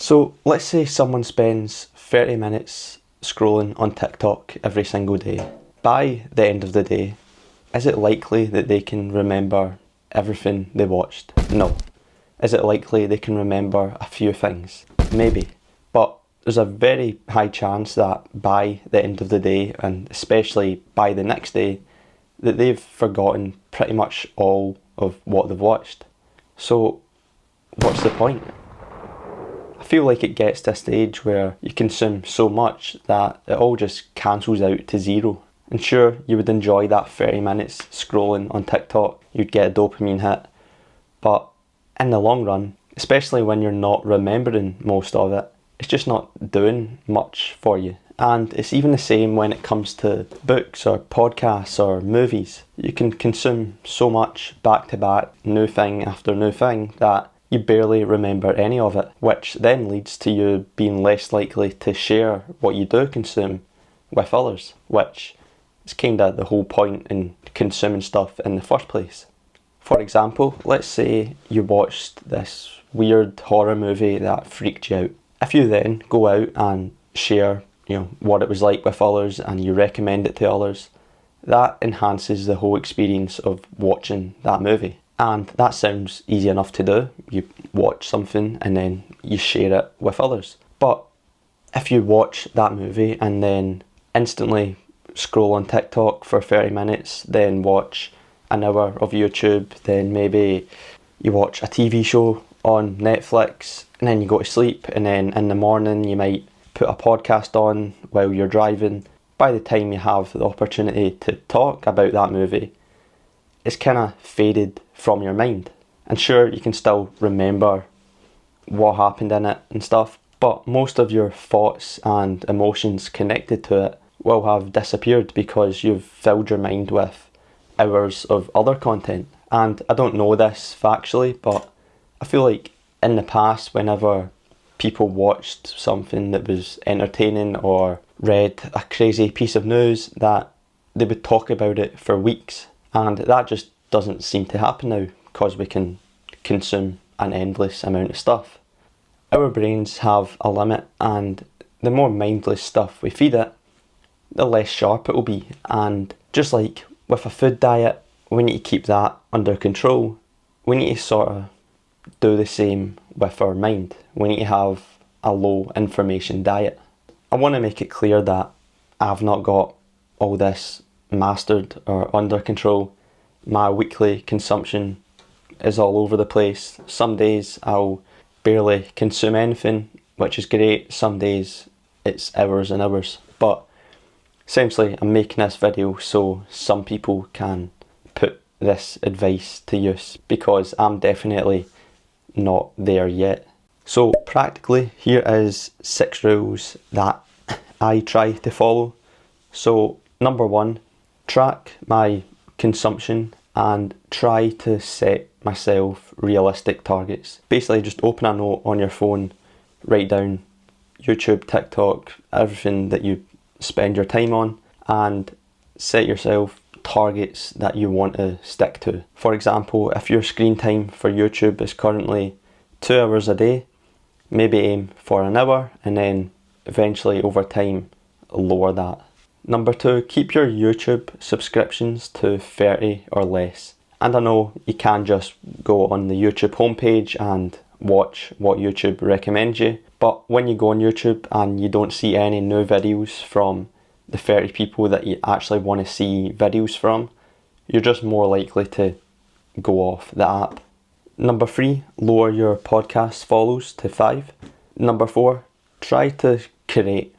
So let's say someone spends 30 minutes scrolling on TikTok every single day. By the end of the day, is it likely that they can remember everything they watched? No. Is it likely they can remember a few things? Maybe. But there's a very high chance that by the end of the day, and especially by the next day, that they've forgotten pretty much all of what they've watched. So what's the point? I feel like it gets to a stage where you consume so much that it all just cancels out to zero. And sure, you would enjoy that 30 minutes scrolling on TikTok, you'd get a dopamine hit, but in the long run, especially when you're not remembering most of it, it's just not doing much for you. And it's even the same when it comes to books or podcasts or movies. You can consume so much back to back, new thing after new thing, that you barely remember any of it, which then leads to you being less likely to share what you do consume with others, which is kind of the whole point in consuming stuff in the first place. For example, let's say you watched this weird horror movie that freaked you out. If you then go out and share, what it was like with others and you recommend it to others, that enhances the whole experience of watching that movie. And that sounds easy enough to do. You watch something and then you share it with others. But if you watch that movie and then instantly scroll on TikTok for 30 minutes, then watch an hour of YouTube, then maybe you watch a TV show on Netflix, and then you go to sleep, and then in the morning you might put a podcast on while you're driving. By the time you have the opportunity to talk about that movie, it's kind of faded from your mind. And sure, you can still remember what happened in it and stuff, but most of your thoughts and emotions connected to it will have disappeared because you've filled your mind with hours of other content. And I don't know this factually, but I feel like in the past, whenever people watched something that was entertaining or read a crazy piece of news, that they would talk about it for weeks. And that just doesn't seem to happen now because we can consume an endless amount of stuff. Our brains have a limit, and the more mindless stuff we feed it, the less sharp it will be. And just like with a food diet, we need to keep that under control. We need to sort of do the same with our mind. We need to have a low information diet. I want to make it clear that I've not got all this mastered or under control. My weekly consumption is all over the place. Some days I'll barely consume anything, which is great. Some days it's hours and hours. But essentially, I'm making this video so some people can put this advice to use, because I'm definitely not there yet. So practically, here is 6 rules that I try to follow. So number 1, track my consumption and try to set myself realistic targets. Basically, just open a note on your phone, write down YouTube, TikTok, everything that you spend your time on, and set yourself targets that you want to stick to. For example, if your screen time for YouTube is currently 2 hours a day, maybe aim for an hour and then eventually over time lower that. Number 2, keep your YouTube subscriptions to 30 or less. And I know you can just go on the YouTube homepage and watch what YouTube recommends you, but when you go on YouTube and you don't see any new videos from the 30 people that you actually want to see videos from, you're just more likely to go off the app. Number 3, lower your podcast follows to 5. Number 4, try to create,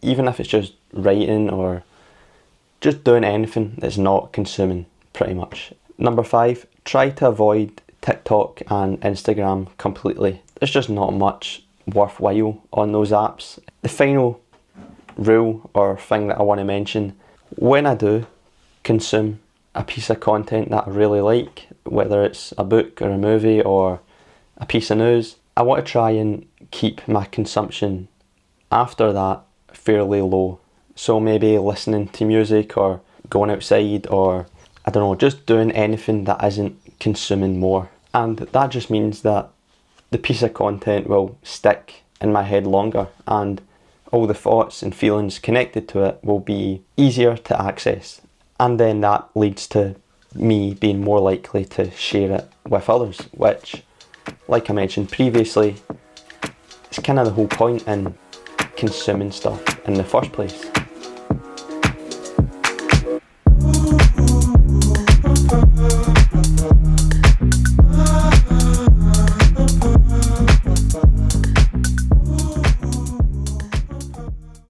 even if it's just writing or just doing anything that's not consuming, pretty much. Number 5, try to avoid TikTok and Instagram completely. There's just not much worthwhile on those apps. The final rule or thing that I want to mention, when I do consume a piece of content that I really like, whether it's a book or a movie or a piece of news, I want to try and keep my consumption after that fairly low. So maybe listening to music or going outside, or I don't know, just doing anything that isn't consuming more. And that just means that the piece of content will stick in my head longer, and all the thoughts and feelings connected to it will be easier to access. And then that leads to me being more likely to share it with others, which, like I mentioned previously, it's kind of the whole point in consuming stuff in the first place.